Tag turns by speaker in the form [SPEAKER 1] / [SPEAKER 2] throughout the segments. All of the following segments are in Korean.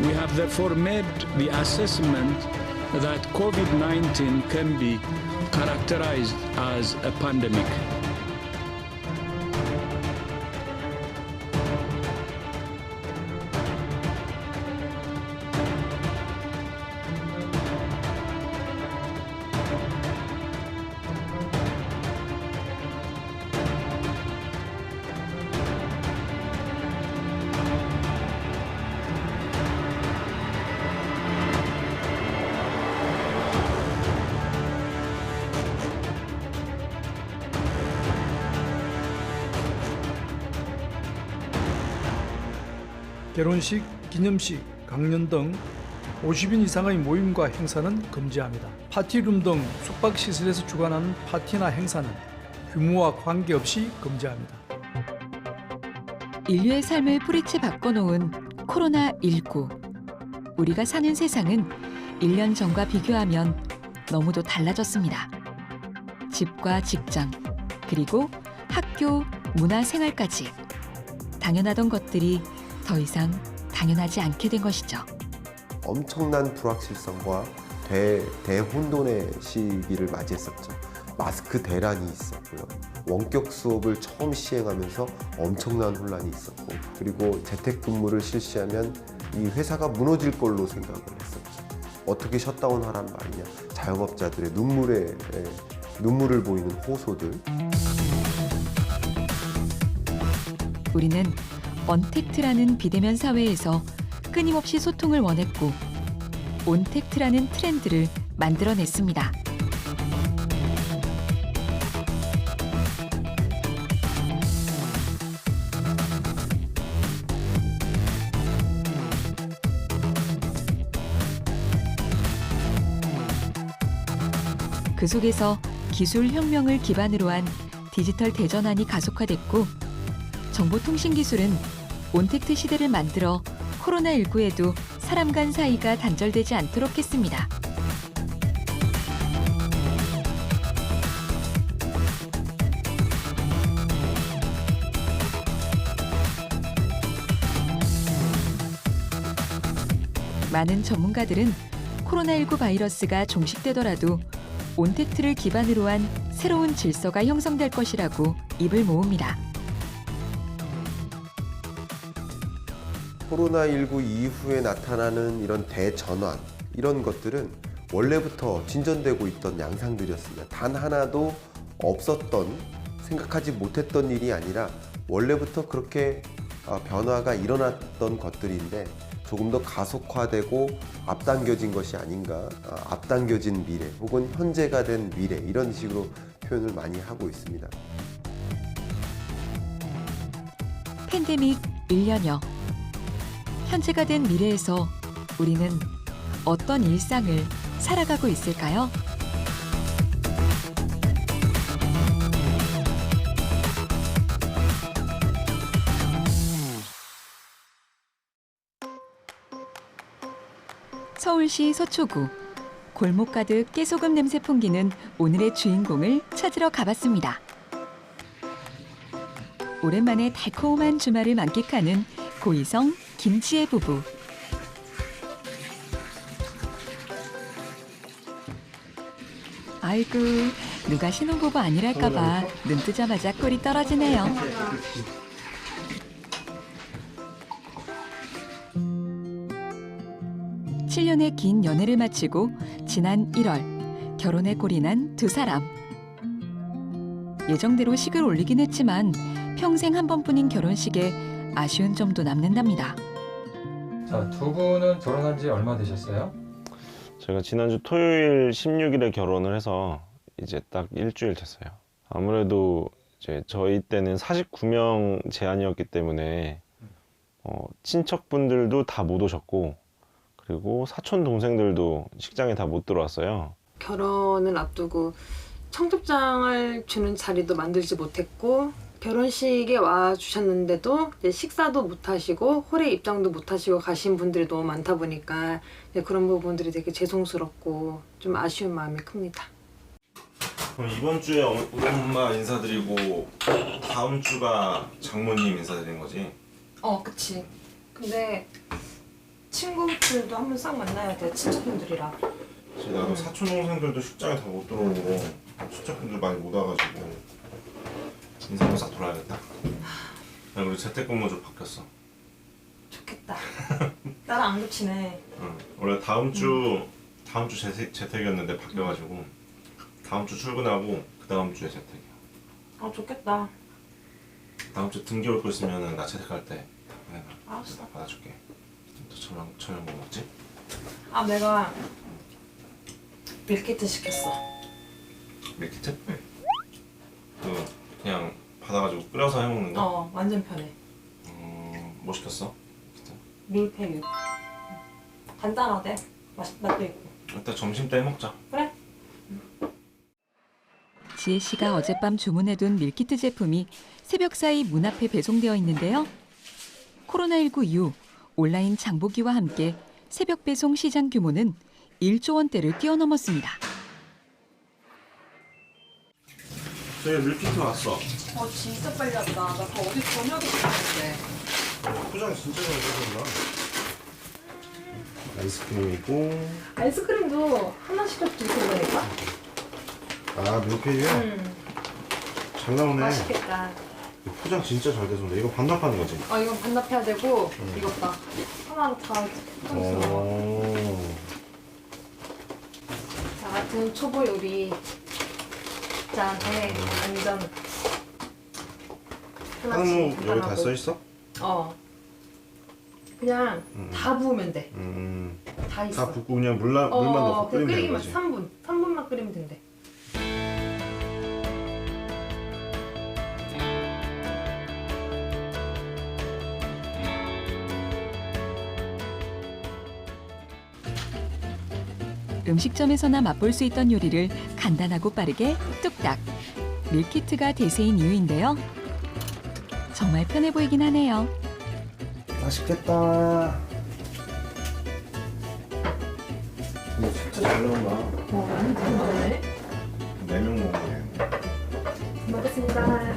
[SPEAKER 1] We have therefore made the assessment that COVID-19 can be characterized as a pandemic.
[SPEAKER 2] 결혼식, 기념식, 강연 등 50인 이상의 모임과 행사는 금지합니다. 파티룸 등 숙박시설에서 주관하는 파티나 행사는 규모와 관계없이 금지합니다.
[SPEAKER 3] 인류의 삶을 뿌리째 바꿔놓은 코로나19. 우리가 사는 세상은 1년 전과 비교하면 너무도 달라졌습니다. 집과 직장, 그리고 학교, 문화생활까지 당연하던 것들이 더 이상 당연하지 않게 된 것이죠.
[SPEAKER 4] 엄청난 불확실성과 대혼돈의 시기를 맞이했었죠. 마스크 대란이 있었고요. 원격 수업을 처음 시행하면서 엄청난 혼란이 있었고, 그리고 재택근무를 실시하면 이 회사가 무너질 걸로 생각을 했었죠. 어떻게 셧다운하란 말이냐. 자영업자들의 눈물을 보이는 호소들.
[SPEAKER 3] 우리는 언택트라는 비대면 사회에서 끊임없이 소통을 원했고 온택트라는 트렌드를 만들어냈습니다. 그 속에서 기술 혁명을 기반으로 한 디지털 대전환이 가속화됐고 정보통신기술은 온택트 시대를 만들어 코로나19에도 사람 간 사이가 단절되지 않도록 했습니다. 많은 전문가들은 코로나19 바이러스가 종식되더라도 온택트를 기반으로 한 새로운 질서가 형성될 것이라고 입을 모읍니다.
[SPEAKER 4] 코로나19 이후에 나타나는 이런 대전환, 이런 것들은 원래부터 진전되고 있던 양상들이었습니다. 단 하나도 없었던, 생각하지 못했던 일이 아니라 원래부터 그렇게 변화가 일어났던 것들인데 조금 더 가속화되고 앞당겨진 것이 아닌가, 앞당겨진 미래 혹은 현재가 된 미래, 이런 식으로 표현을 많이 하고 있습니다.
[SPEAKER 3] 팬데믹 1년여. 현재가 된 미래에서 우리는 어떤 일상을 살아가고 있을까요? 서울시 서초구. 골목 가득 깨소금 냄새 풍기는 오늘의 주인공을 찾으러 가봤습니다. 오랜만에 달콤한 주말을 만끽하는 고희성, 김지혜 부부. 아이고, 누가 신혼부부 아니랄까 봐 눈 뜨자마자 꿀이 떨어지네요. 칠 년의 긴 연애를 마치고 지난 1월 결혼에 골인한 두 사람. 예정대로 식을 올리긴 했지만 평생 한 번뿐인 결혼식에 아쉬운 점도 남는답니다.
[SPEAKER 5] 자, 두 분은 결혼한 지 얼마 되셨어요?
[SPEAKER 6] 제가 지난주 토요일 16일에 결혼을 해서 이제 딱 일주일 됐어요. 아무래도 이제 저희 때는 49명 제한이었기 때문에 친척분들도 다 못 오셨고, 그리고 사촌 동생들도 식장에 다 못 들어왔어요.
[SPEAKER 7] 결혼을 앞두고 청첩장을 주는 자리도 만들지 못했고, 결혼식에 와 주셨는데도 이제 식사도 못 하시고 홀에 입장도 못 하시고 가신 분들이 너무 많다 보니까 그런 부분들이 되게 죄송스럽고 좀 아쉬운 마음이 큽니다.
[SPEAKER 8] 그럼 이번 주에 우리 엄마 인사드리고 다음 주가 장모님 인사드리는 거지?
[SPEAKER 7] 그치. 근데 친구들도 한번 싹 만나야 돼. 친척분들이랑.
[SPEAKER 8] 사실 나도 사촌 동생들도 출장에 다 못 들어오고 친척분들 많이 못 와가지고 인사 한번 싹 돌아야겠다. 야, 우리 재택근무 좀 바뀌었어.
[SPEAKER 7] 좋겠다. 나랑 안 겹치네.
[SPEAKER 8] 응. 원래 다음 주 재택이었는데 바뀌어가지고 다음 주 출근하고 그 다음 주에 재택이야.
[SPEAKER 7] 아 좋겠다.
[SPEAKER 8] 다음 주 등기 올 거 있으면은 나 재택할 때 내가
[SPEAKER 7] 알았어.
[SPEAKER 8] 받아줄게. 또 저녁 뭐 먹지?
[SPEAKER 7] 아 내가 밀키트 시켰어.
[SPEAKER 8] 밀키트? 네. 그냥 받아가지고 끓여서 해먹는 거?
[SPEAKER 7] 완전 편해.
[SPEAKER 8] 뭐 시켰어?
[SPEAKER 7] 밀푀유. 간단하대. 맛도 있고.
[SPEAKER 8] 이따 점심 때 해먹자.
[SPEAKER 7] 그래?
[SPEAKER 3] 지혜 씨가 어젯밤 주문해둔 밀키트 제품이 새벽 사이 문 앞에 배송되어 있는데요. 코로나19 이후 온라인 장보기와 함께 새벽 배송 시장 규모는 1조 원대를 뛰어넘었습니다.
[SPEAKER 8] 저희 밀키트 왔어.
[SPEAKER 7] 진짜 빨리 왔다. 나 다 어디 저녁에 시켰는데.
[SPEAKER 8] 포장 진짜 잘 해줬나? 아이스크림이고.
[SPEAKER 7] 아이스크림도 하나씩 좀 들어가니까.
[SPEAKER 8] 아 밀푀유야? 잘 나오네.
[SPEAKER 7] 맛있겠다.
[SPEAKER 8] 포장 진짜 잘 돼서 이거 반납하는 거지?
[SPEAKER 7] 이건 반납해야 되고 이것 봐. 하나로 다 포장했어. 자 같은 초보 요리. 짠 해. 완전.
[SPEAKER 8] 한우 여기 다 써 있어?
[SPEAKER 7] 그냥 다 부으면 돼. 다 있어.
[SPEAKER 8] 다 붓고 그냥 물만 넣고 끓이면 되는
[SPEAKER 7] 끓이기만
[SPEAKER 8] 거지?
[SPEAKER 7] 3분만 끓이면 된대.
[SPEAKER 3] 음식점에서나 맛볼 수 있던 요리를 간단하고 빠르게 뚝딱. 밀키트가 대세인 이유인데요. 정말 편해 보이긴 하네요.
[SPEAKER 8] 맛있겠다. 이거 진짜 잘 나온다.
[SPEAKER 7] 많이 들어가네.
[SPEAKER 8] 4명 먹으면
[SPEAKER 7] 먹겠습니다.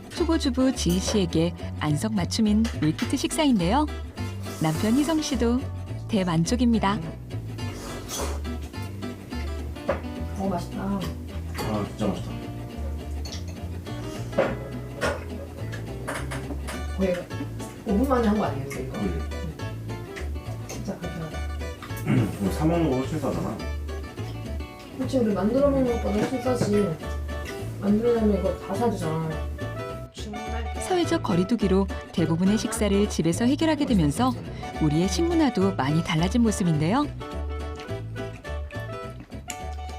[SPEAKER 3] 초보주부 지희 씨에게 안성맞춤인 밀키트 식사인데요. 남편 희성 씨도 대만족입니다.
[SPEAKER 7] 맛있다.
[SPEAKER 8] 아 진짜 맛있다.
[SPEAKER 7] 거의 5분 만에 한 거 아니에요, 이거?
[SPEAKER 8] 그지?
[SPEAKER 7] 진짜 간편하다.
[SPEAKER 8] 이거 사 먹는 거 훨씬 싸잖아.
[SPEAKER 7] 그렇지, 우리 만들어 먹는 것보다 훨씬 싸지. 만들려면 이거 다 사주잖아.
[SPEAKER 3] 사회적 거리두기로 대부분의 식사를 집에서 해결하게 되면서 우리의 식문화도 많이 달라진 모습인데요.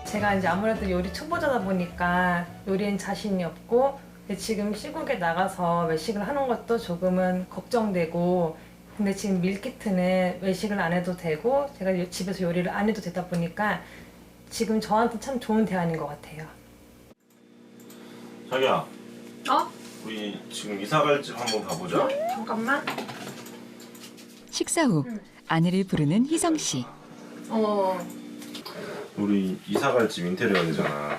[SPEAKER 7] 제가 이제 아무래도 요리 초보자다 보니까 요리엔 자신이 없고 근데 지금 시국에 나가서 외식을 하는 것도 조금은 걱정되고 근데 지금 밀키트는 외식을 안 해도 되고 제가 집에서 요리를 안 해도 되다 보니까 지금 저한테 참 좋은 대안인 것 같아요.
[SPEAKER 8] 자기야. 우리 지금 이사 갈 집 한번 가보자.
[SPEAKER 7] 잠깐만.
[SPEAKER 3] 식사 후 아내를 부르는 희성 씨.
[SPEAKER 8] 우리 이사 갈 집 인테리어 되잖아.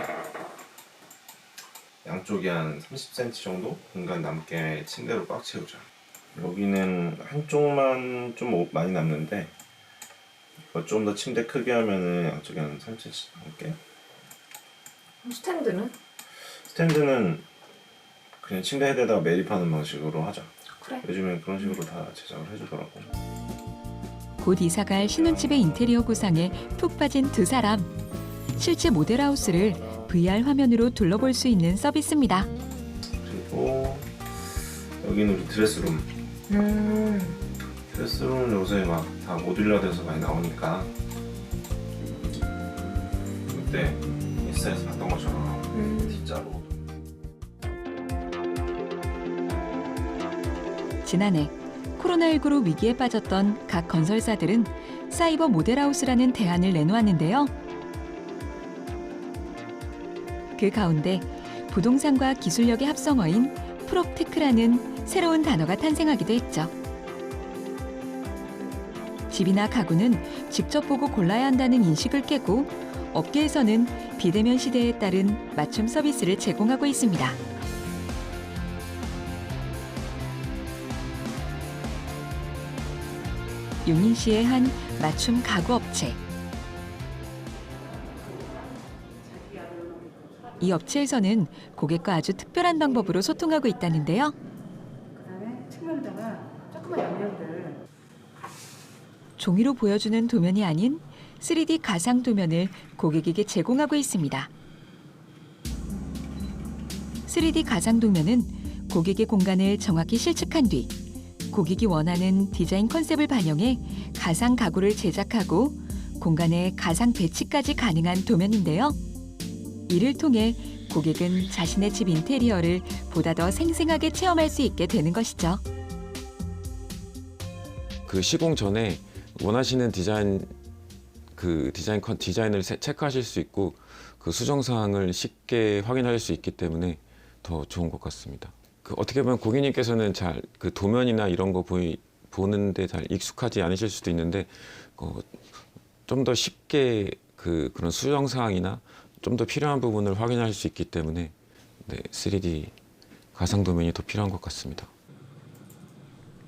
[SPEAKER 8] 양쪽에 한 30cm 정도 공간 남게 침대로 꽉 채우자. 여기는 한쪽만 좀 많이 남는데 이거 좀 더 침대 크게 하면은 양쪽에 한 3cm 남게.
[SPEAKER 7] 스탠드는?
[SPEAKER 8] 스탠드는 그냥 침대 헤드에다가 매립하는 방식으로 하자.
[SPEAKER 7] 그래.
[SPEAKER 8] 요즘엔 그런 식으로 다 제작을 해주더라고.
[SPEAKER 3] 곧 이사갈 신혼집의 인테리어 구상에 푹 빠진 두 사람. 실제 모델하우스를 VR 화면으로 둘러볼 수 있는 서비스입니다.
[SPEAKER 8] 그리고 여기는 우리 드레스룸. 드레스룸은 요새 막 다 모듈러돼서 많이 나오니까 그때 인스타에서 봤던 것처럼 T자로.
[SPEAKER 3] 지난해 코로나19로 위기에 빠졌던 각 건설사들은 사이버 모델하우스라는 대안을 내놓았는데요. 그 가운데 부동산과 기술력의 합성어인 프롭테크라는 새로운 단어가 탄생하기도 했죠. 집이나 가구는 직접 보고 골라야 한다는 인식을 깨고 업계에서는 비대면 시대에 따른 맞춤 서비스를 제공하고 있습니다. 용인시의 한 맞춤 가구 업체. 이 업체에서는 고객과 아주 특별한 방법으로 소통하고 있다는데요.
[SPEAKER 9] 그다음에 측면등은 조그만 양면들.
[SPEAKER 3] 종이로 보여주는 도면이 아닌 3D 가상 도면을 고객에게 제공하고 있습니다. 3D 가상 도면은 고객의 공간을 정확히 실측한 뒤 고객이 원하는 디자인 컨셉을 반영해 가상 가구를 제작하고 공간에 가상 배치까지 가능한 도면인데요. 이를 통해 고객은 자신의 집 인테리어를 보다 더 생생하게 체험할 수 있게 되는 것이죠.
[SPEAKER 10] 그 시공 전에 원하시는 디자인을 체크하실 수 있고 그 수정 사항을 쉽게 확인할 수 있기 때문에 더 좋은 것 같습니다. 어떻게 보면 고객님께서는 잘 그 도면이나 이런 거 보는데 잘 익숙하지 않으실 수도 있는데 좀 더 쉽게 그런 수정 사항이나 좀 더 필요한 부분을 확인할 수 있기 때문에 3D 가상 도면이 더 필요한 것 같습니다.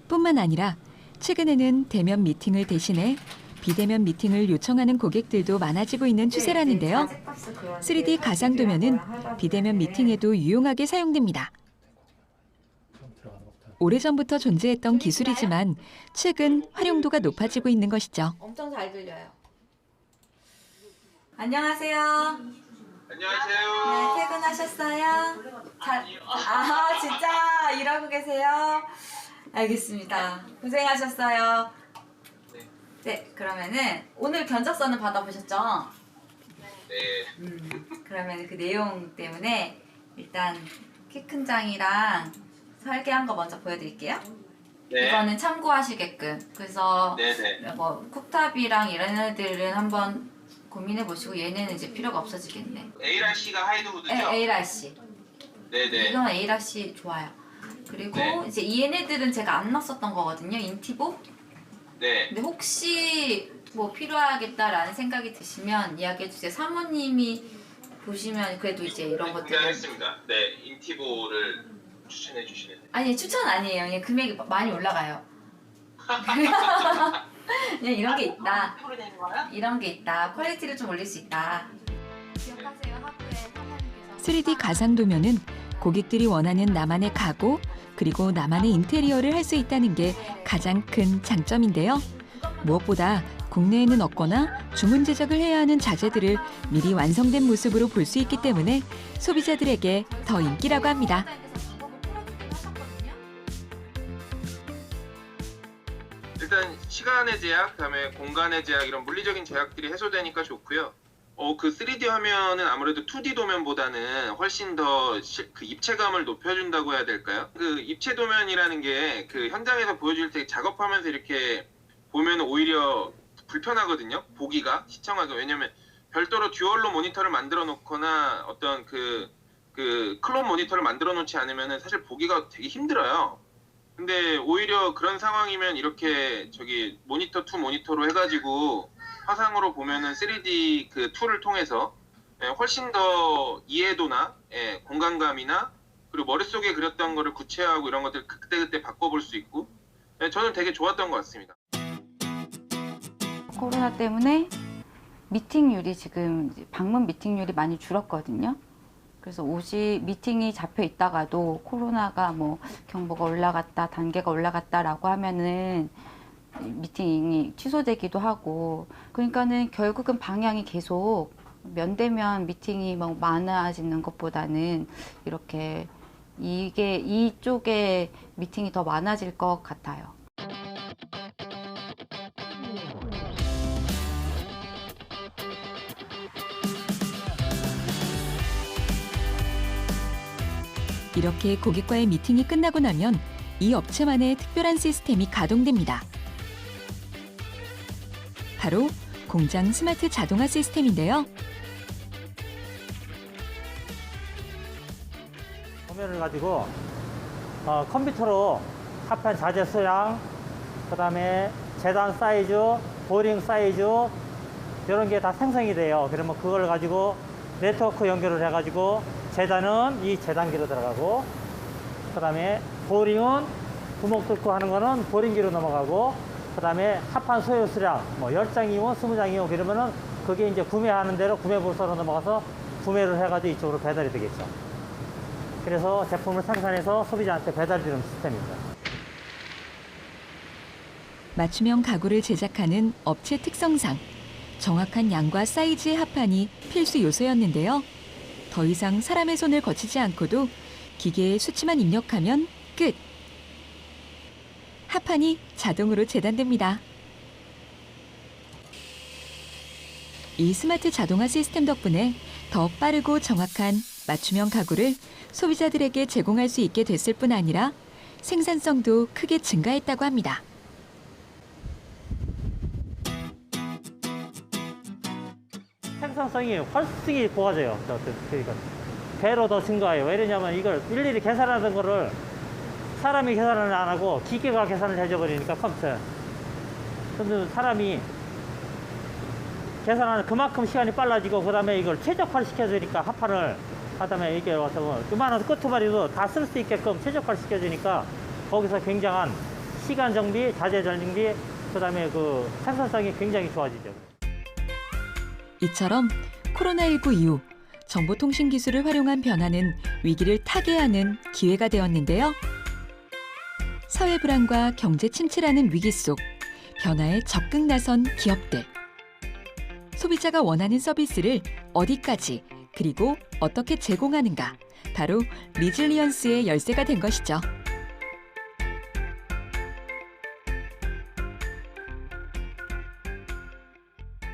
[SPEAKER 3] 뿐만 아니라 최근에는 대면 미팅을 대신해 비대면 미팅을 요청하는 고객들도 많아지고 있는 추세라는데요. 3D 가상 도면은 비대면 미팅에도 유용하게 사용됩니다. 오래전부터 존재했던 기술이지만 최근 활용도가 높아지고 있는 것이죠.
[SPEAKER 11] 엄청 잘 들려요. 안녕하세요.
[SPEAKER 12] 안녕하세요.
[SPEAKER 11] 네, 퇴근하셨어요? 진짜 일하고 계세요? 알겠습니다. 고생하셨어요. 네, 그러면은 오늘 견적서는 받아보셨죠?
[SPEAKER 12] 네.
[SPEAKER 11] 그러면 그 내용 때문에 일단 키 큰 장이랑 설계한 거 먼저 보여드릴게요.
[SPEAKER 12] 네.
[SPEAKER 11] 이거는 참고하시게끔. 그래서
[SPEAKER 12] 네네.
[SPEAKER 11] 뭐 쿡탑이랑 이런 애들은 한번 고민해 보시고 얘네는 이제 필요가 없어지겠네.
[SPEAKER 12] ARC가 하이드우드죠?
[SPEAKER 11] 네, ARC.
[SPEAKER 12] 네네.
[SPEAKER 11] 이건 ARC 좋아요. 그리고
[SPEAKER 12] 네.
[SPEAKER 11] 이제 얘네들은 제가 안 넣었었던 거거든요. 인티보.
[SPEAKER 12] 네.
[SPEAKER 11] 근데 혹시 뭐 필요하겠다라는 생각이 드시면 이야기해 주세요. 사모님이 보시면 그래도 이제 이런 것들.
[SPEAKER 12] 알겠습니다. 네, 인티보를 추천해 주시는.
[SPEAKER 11] 아니 추천 아니에요. 그냥 금액이 많이 올라가요. 그냥 이런 게 있다. 이런 게 있다. 퀄리티를 좀 올릴 수 있다. 기억하세요. 하부에 사모님께서
[SPEAKER 3] 3D 가상 도면은 고객들이 원하는 나만의 가구 그리고 나만의 인테리어를 할 수 있다는 게 가장 큰 장점인데요. 무엇보다 국내에는 없거나 주문 제작을 해야 하는 자재들을 미리 완성된 모습으로 볼 수 있기 때문에 소비자들에게 더 인기라고 합니다.
[SPEAKER 12] 일단 시간의 제약, 그다음에 공간의 제약 이런 물리적인 제약들이 해소되니까 좋고요. 그 3D 화면은 아무래도 2D 도면보다는 훨씬 더 그 입체감을 높여준다고 해야 될까요? 그 입체 도면이라는 게 그 현장에서 보여줄 때 작업하면서 이렇게 보면 오히려 불편하거든요. 보기가 시청하기. 왜냐면 별도로 듀얼로 모니터를 만들어 놓거나 어떤 그 클론 모니터를 만들어 놓지 않으면 사실 보기가 되게 힘들어요. 근데 오히려 그런 상황이면 이렇게 모니터 투 모니터로 해가지고 화상으로 보면은 3D 그 툴을 통해서 훨씬 더 이해도나 공간감이나 그리고 머릿속에 그렸던 거를 구체화하고 이런 것들 그때그때 바꿔볼 수 있고 저는 되게 좋았던 것 같습니다.
[SPEAKER 13] 코로나 때문에 미팅률이 지금 방문 미팅률이 많이 줄었거든요. 그래서 미팅이 잡혀 있다가도 코로나가 뭐 경보가 올라갔다, 단계가 올라갔다라고 하면은 미팅이 취소되기도 하고, 그러니까는 결국은 방향이 계속 면대면 미팅이 막 많아지는 것보다는 이렇게 이쪽에 미팅이 더 많아질 것 같아요.
[SPEAKER 3] 이렇게 고객과의 미팅이 끝나고 나면 이 업체만의 특별한 시스템이 가동됩니다. 바로 공장 스마트 자동화 시스템인데요.
[SPEAKER 14] 도면을 가지고 컴퓨터로 합한 자재 수량, 그다음에 재단 사이즈, 보링 사이즈 이런 게 다 생성이 돼요. 그러면 그걸 가지고 네트워크 연결을 해가지고 재단은 이 재단기로 들어가고, 그다음에 보링은 구멍 뚫고 하는 거는 보링기로 넘어가고, 그다음에 합판 소요 수량 뭐 10장이면 20장이면 그러면은 그게 이제 구매하는 대로 구매 부서로 넘어가서 구매를 해가지고 이쪽으로 배달이 되겠죠. 그래서 제품을 생산해서 소비자한테 배달되는 시스템입니다.
[SPEAKER 3] 맞춤형 가구를 제작하는 업체 특성상 정확한 양과 사이즈의 합판이 필수 요소였는데요. 더 이상 사람의 손을 거치지 않고도 기계에 수치만 입력하면 끝! 합판이 자동으로 재단됩니다. 이 스마트 자동화 시스템 덕분에 더 빠르고 정확한 맞춤형 가구를 소비자들에게 제공할 수 있게 됐을 뿐 아니라 생산성도 크게 증가했다고 합니다.
[SPEAKER 14] 생산성이 훨씬 고가져요. 그러니까 배로 더 증가해요. 왜 이러냐면 이걸 일일이 계산하는 거를 사람이 계산을 안 하고 기계가 계산을 해줘버리니까 컴퓨터. 근데 사람이 계산하는 그만큼 시간이 빨라지고 그다음에 이걸 최적화를 시켜주니까 합판을 그다음에 이게 와서 이만한 끄트머리도 다 쓸 수 있게끔 최적화를 시켜주니까 거기서 굉장한 시간 정비, 자재 정비, 그다음에 그 생산성이 굉장히 좋아지죠.
[SPEAKER 3] 이처럼 코로나19 이후 정보통신 기술을 활용한 변화는 위기를 타개하는 기회가 되었는데요. 사회 불안과 경제 침체라는 위기 속 변화에 적극 나선 기업들. 소비자가 원하는 서비스를 어디까지 그리고 어떻게 제공하는가. 바로 리질리언스의 열쇠가 된 것이죠.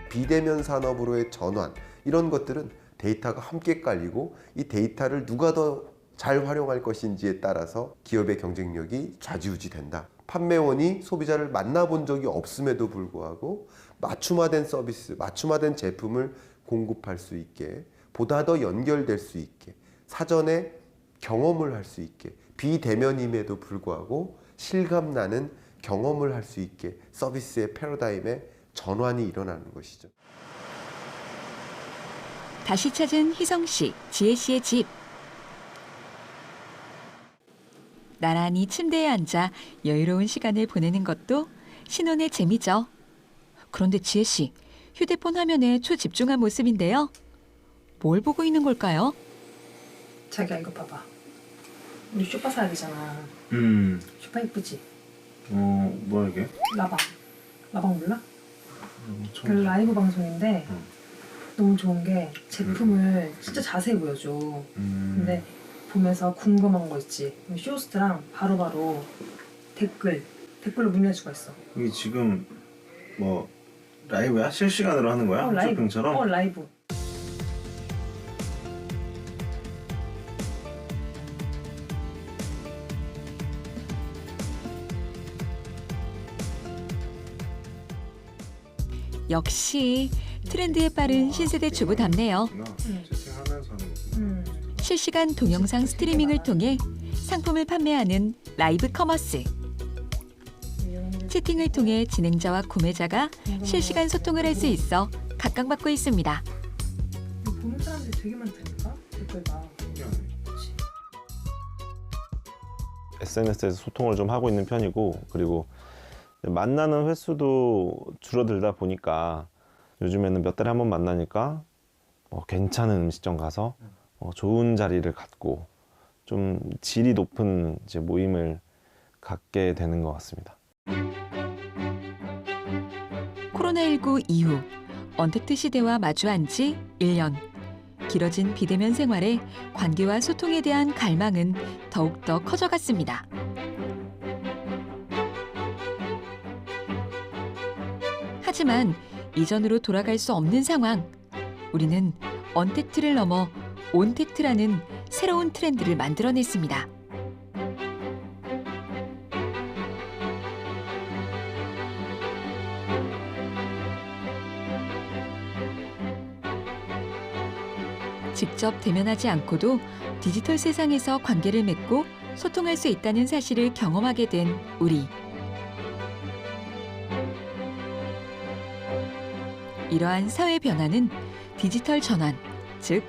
[SPEAKER 4] 비대면 산업으로의 전환, 이런 것들은 데이터가 함께 깔리고 이 데이터를 누가 더 잘 활용할 것인지에 따라서 기업의 경쟁력이 좌지우지된다. 판매원이 소비자를 만나본 적이 없음에도 불구하고 맞춤화된 서비스, 맞춤화된 제품을 공급할 수 있게, 보다 더 연결될 수 있게, 사전에 경험을 할 수 있게, 비대면임에도 불구하고 실감나는 경험을 할 수 있게 서비스의 패러다임의 전환이 일어나는 것이죠.
[SPEAKER 3] 다시 찾은 희성 씨, 지혜 씨의 집. 나란히 침대에 앉아 여유로운 시간을 보내는 것도 신혼의 재미죠. 그런데 지혜 씨, 휴대폰 화면에 초집중한 모습인데요. 뭘 보고 있는 걸까요?
[SPEAKER 7] 자기야 이거 봐봐. 우리 쇼파 사야 되잖아. 쇼파 이쁘지?
[SPEAKER 8] 뭐야 이게?
[SPEAKER 7] 라방. 라방 몰라? 그 라이브 방송인데 너무 좋은 게 제품을 진짜 자세히 보여줘. 근데 보면서 궁금한 거 있지. 쇼호스트랑 바로바로 댓글로 문의할 수가 있어.
[SPEAKER 8] 이게 지금 뭐 라이브야? 실시간으로 하는 거야?
[SPEAKER 7] 라이브.
[SPEAKER 8] 쇼핑처럼?
[SPEAKER 7] 라이브.
[SPEAKER 3] 역시 트렌드에 빠른 신세대 주부답네요.
[SPEAKER 8] 채팅하면서 하는 거구나.
[SPEAKER 3] 실시간 동영상 스트리밍을 통해 상품을 판매하는 라이브 커머스. 채팅을 통해 진행자와 구매자가 실시간 소통을 할 수 있어 각광받고 있습니다.
[SPEAKER 7] 보는 사람들이 되게 많다니까? 댓글가.
[SPEAKER 6] SNS에서 소통을 좀 하고 있는 편이고, 그리고 만나는 횟수도 줄어들다 보니까 요즘에는 몇 달에 한 번 만나니까 괜찮은 음식점 가서 좋은 자리를 갖고 좀 질이 높은 이제 모임을 갖게 되는 것 같습니다.
[SPEAKER 3] 코로나19 이후 언택트 시대와 마주한 지 1년. 길어진 비대면 생활에 관계와 소통에 대한 갈망은 더욱더 커져갔습니다. 하지만 이전으로 돌아갈 수 없는 상황. 우리는 언택트를 넘어 온택트라는 새로운 트렌드를 만들어냈습니다. 직접 대면하지 않고도 디지털 세상에서 관계를 맺고 소통할 수 있다는 사실을 경험하게 된 우리. 이러한 사회 변화는 디지털 전환, 즉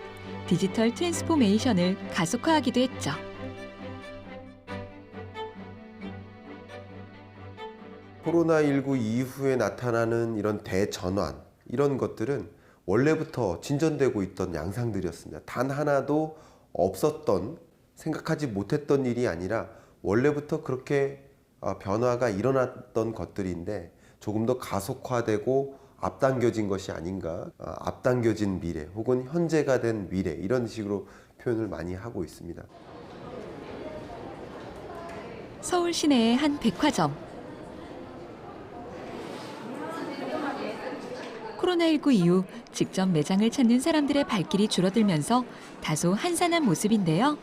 [SPEAKER 3] 디지털 트랜스포메이션을 가속화하기도 했죠.
[SPEAKER 4] 코로나19 이후에 나타나는 이런 대전환, 이런 것들은 원래부터 진전되고 있던 양상들이었습니다. 단 하나도 없었던, 생각하지 못했던 일이 아니라 원래부터 그렇게 변화가 일어났던 것들인데 조금 더 가속화되고 앞당겨진 것이 아닌가, 앞당겨진 미래 혹은 현재가 된 미래, 이런 식으로 표현을 많이 하고 있습니다.
[SPEAKER 3] 서울 시내의 한 백화점. 코로나19 이후 직접 매장을 찾는 사람들의 발길이 줄어들면서 다소 한산한 모습인데요.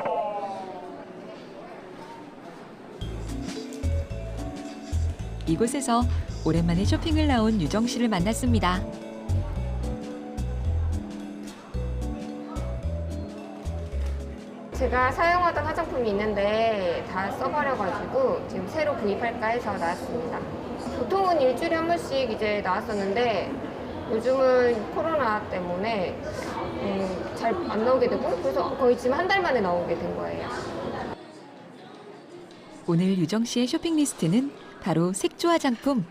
[SPEAKER 3] 이곳에서 오랜만에 쇼핑을 나온 유정 씨를 만났습니다.
[SPEAKER 15] 제가 사용하던 화장품이 있는데 다 써버려가지고 지금 새로 구입할까 해서 나왔습니다. 보통은 일주일에 한 번씩 이제 나왔었는데 요즘은 코로나 때문에 잘 안 나오게 되고, 그래서 거의 지금 한 달 만에 나오게 된 거예요.
[SPEAKER 3] 오늘 유정 씨의 쇼핑 리스트는 바로 색조 화장품.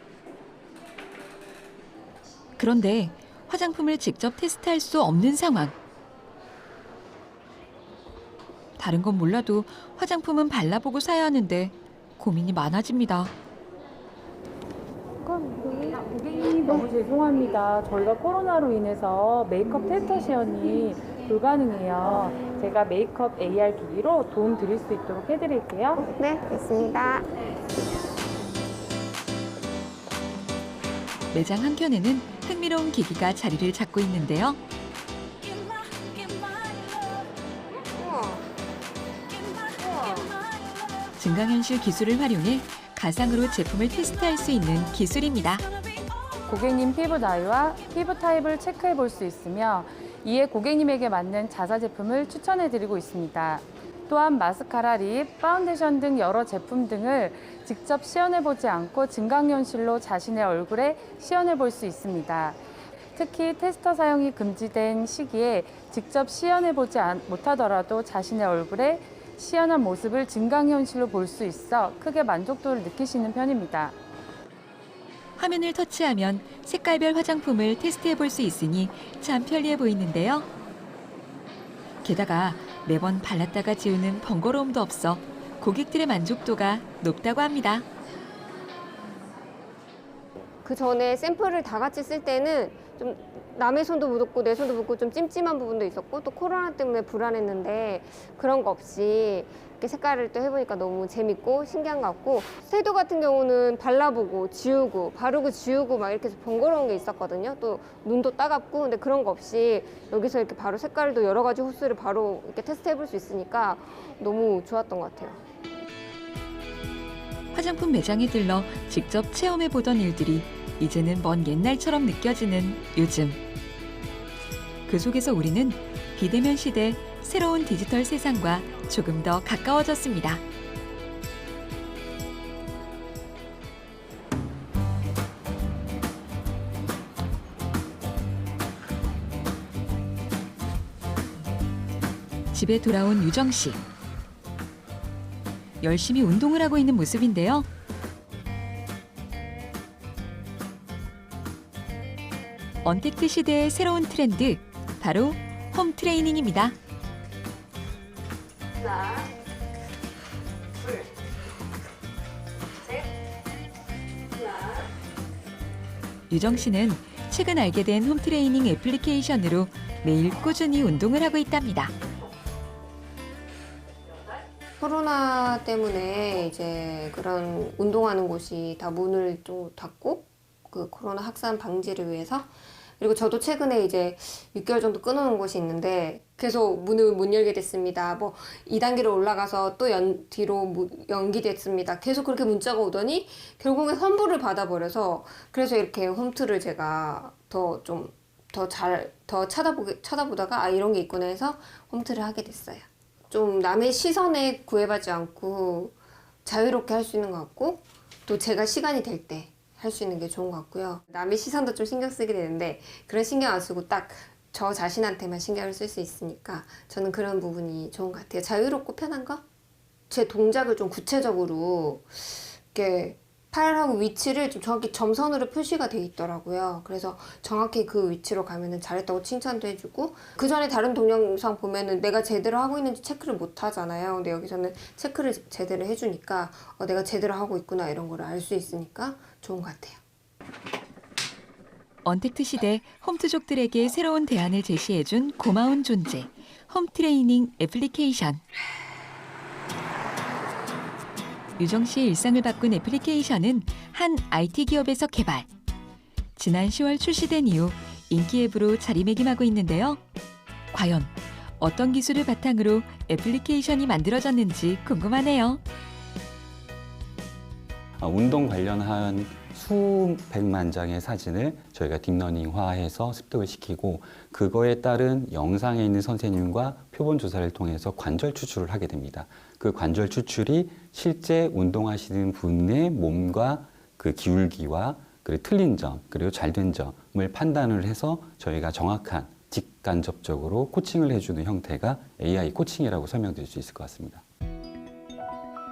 [SPEAKER 3] 그런데 화장품을 직접 테스트할 수 없는 상황. 다른 건 몰라도 화장품은 발라보고 사야 하는데 고민이 많아집니다.
[SPEAKER 16] 고객님 너무 죄송합니다. 저희가 코로나로 인해서 메이크업 테스터 시연이 불가능해요. 제가 메이크업 AR 기기로 도움 드릴 수 있도록 해드릴게요.
[SPEAKER 15] 네, 됐습니다.
[SPEAKER 3] 매장 한켠에는 흥미로운 기기가 자리를 잡고 있는데요. 증강현실 기술을 활용해 가상으로 제품을 테스트할 수 있는 기술입니다.
[SPEAKER 16] 고객님 피부 나이와 피부 타입을 체크해 볼 수 있으며 이에 고객님에게 맞는 자사 제품을 추천해 드리고 있습니다. 또한 마스카라, 립, 파운데이션 등 여러 제품 등을 직접 시연해 보지 않고 증강현실로 자신의 얼굴에 시연해 볼 수 있습니다. 특히 테스터 사용이 금지된 시기에 직접 시연해 보지 못하더라도 자신의 얼굴에 시연한 모습을 증강현실로 볼 수 있어 크게 만족도를 느끼시는 편입니다.
[SPEAKER 3] 화면을 터치하면 색깔별 화장품을 테스트해 볼 수 있으니 참 편리해 보이는데요. 게다가 매번 발랐다가 지우는 번거로움도 없어 고객들의 만족도가 높다고 합니다.
[SPEAKER 15] 그 전에 샘플을 다 같이 쓸 때는 좀 남의 손도 묻었고 내 손도 묻고 좀 찜찜한 부분도 있었고 또 코로나 때문에 불안했는데 그런 거 없이 이렇게 색깔을 또 해보니까 너무 재밌고 신기한 것 같고, 섀도우 같은 경우는 발라보고 지우고 바르고 지우고 막 이렇게 해서 번거로운 게 있었거든요. 또 눈도 따갑고, 근데 그런 거 없이 여기서 이렇게 바로 색깔도 여러 가지 호수를 바로 이렇게 테스트 해볼 수 있으니까 너무 좋았던 것 같아요.
[SPEAKER 3] 화장품 매장에 들러 직접 체험해보던 일들이 이제는 먼 옛날처럼 느껴지는 요즘. 그 속에서 우리는 비대면 시대 새로운 디지털 세상과 조금 더 가까워졌습니다. 집에 돌아온 유정 씨. 열심히 운동을 하고 있는 모습인데요. 언택트 시대의 새로운 트렌드, 바로 홈 트레이닝입니다.
[SPEAKER 15] 하나, 둘, 셋, 하나.
[SPEAKER 3] 유정 씨는 최근 알게 된 홈 트레이닝 애플리케이션으로 매일 꾸준히 운동을 하고 있답니다.
[SPEAKER 15] 코로나 때문에 이제 그런 운동하는 곳이 다 문을 좀 닫고, 그 코로나 확산 방지를 위해서. 그리고 저도 최근에 이제 6개월 정도 끊어놓은 곳이 있는데 계속 문을 못 열게 됐습니다. 뭐 2단계로 올라가서 또 뒤로 연기됐습니다. 계속 그렇게 문자가 오더니 결국에 환불을 받아버려서, 그래서 이렇게 홈트를 제가 더 쳐다보다가 이런 게 있구나 해서 홈트를 하게 됐어요. 좀 남의 시선에 구애받지 않고 자유롭게 할 수 있는 것 같고, 또 제가 시간이 될 때 할 수 있는 게 좋은 것 같고요. 남의 시선도 좀 신경 쓰게 되는데 그런 신경 안 쓰고 딱 저 자신한테만 신경을 쓸 수 있으니까 저는 그런 부분이 좋은 것 같아요. 자유롭고 편한 거? 제 동작을 좀 구체적으로 이렇게 팔하고 위치를 좀 정확히 점선으로 표시가 돼 있더라고요. 그래서 정확히 그 위치로 가면은 잘했다고 칭찬도 해주고, 그 전에 다른 동영상 보면은 내가 제대로 하고 있는지 체크를 못 하잖아요. 근데 여기서는 체크를 제대로 해주니까 내가 제대로 하고 있구나 이런 걸 알 수 있으니까 좋은 것 같아요.
[SPEAKER 3] 언택트 시대 홈트족들에게 새로운 대안을 제시해준 고마운 존재, 홈트레이닝 애플리케이션. 유정 씨의 일상을 바꾼 애플리케이션은 한 IT 기업에서 개발. 지난 10월 출시된 이후 인기 앱으로 자리매김하고 있는데요. 과연 어떤 기술을 바탕으로 애플리케이션이 만들어졌는지 궁금하네요.
[SPEAKER 17] 운동 관련한 수백만 장의 사진을 저희가 딥러닝화해서 습득을 시키고, 그거에 따른 영상에 있는 선생님과 표본 조사를 통해서 관절 추출을 하게 됩니다. 그 관절 추출이 실제 운동하시는 분의 몸과 그 기울기와 그리고 틀린 점, 그리고 잘된 점을 판단을 해서 저희가 정확한 직간접적으로 코칭을 해주는 형태가 AI 코칭이라고 설명드릴 수 있을 것 같습니다.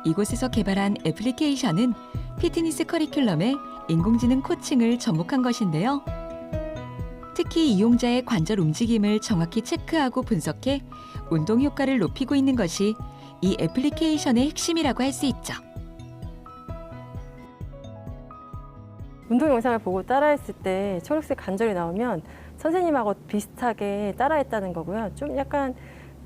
[SPEAKER 3] 이곳에서 개발한 애플리케이션은 피트니스 커리큘럼에 인공지능 코칭을 접목한 것인데요. 특히 이용자의 관절 움직임을 정확히 체크하고 분석해 운동 효과를 높이고 있는 것이 이 애플리케이션의 핵심이라고 할 수 있죠.
[SPEAKER 18] 운동 영상을 보고 따라했을 때 초록색 관절이 나오면 선생님하고 비슷하게 따라했다는 거고요. 좀 약간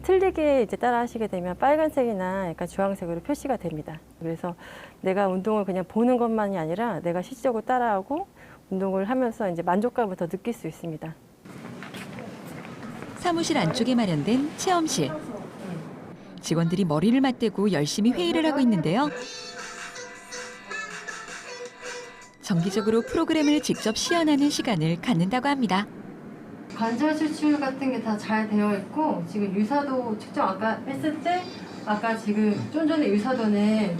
[SPEAKER 18] 틀리게 이제 따라하시게 되면 빨간색이나 약간 주황색으로 표시가 됩니다. 그래서 내가 운동을 그냥 보는 것만이 아니라 내가 실질적으로 따라하고 운동을 하면서 이제 만족감을 더 느낄 수 있습니다.
[SPEAKER 3] 사무실 안쪽에 마련된 체험실. 직원들이 머리를 맞대고 열심히 회의를 하고 있는데요. 정기적으로 프로그램을 직접 시연하는 시간을 갖는다고 합니다.
[SPEAKER 19] 관절 추출 같은 게 다 잘 되어 있고, 지금 유사도 측정 아까 했을 때 아까 지금 좀 전에 유사도는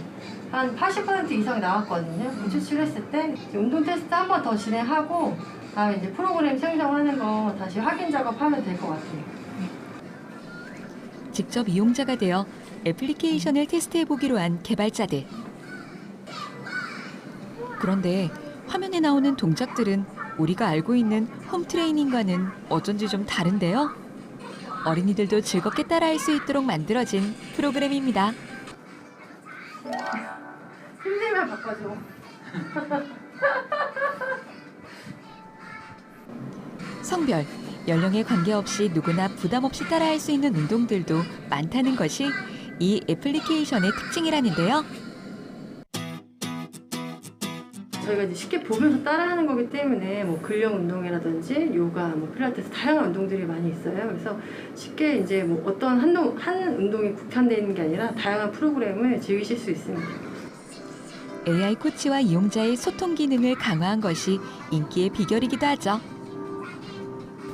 [SPEAKER 19] 한 80% 이상 나왔거든요. 추출했을 때 운동 테스트 한 번 더 진행하고 다음에 이제 프로그램 생성하는 거 다시 확인 작업하면 될 것 같아요.
[SPEAKER 3] 직접 이용자가 되어 애플리케이션을 테스트해보기로 한 개발자들. 그런데 화면에 나오는 동작들은 우리가 알고 있는 홈트레이닝과는 어쩐지 좀 다른데요. 어린이들도 즐겁게 따라할 수 있도록 만들어진 프로그램입니다.
[SPEAKER 19] 힘들면 바꿔줘.
[SPEAKER 3] 성별, 연령에 관계없이 누구나 부담 없이 따라할 수 있는 운동들도 많다는 것이 이 애플리케이션의 특징이라는데요.
[SPEAKER 19] 저희가 이제 쉽게 보면서 따라하는 거기 때문에 뭐 근력 운동이라든지 요가, 뭐 필라테스 다양한 운동들이 많이 있어요. 그래서 쉽게 이제 뭐 어떤 한 운동에 국한되어 있는 게 아니라 다양한 프로그램을 즐기실 수 있습니다.
[SPEAKER 3] AI 코치와 이용자의 소통 기능을 강화한 것이 인기의 비결이기도 하죠.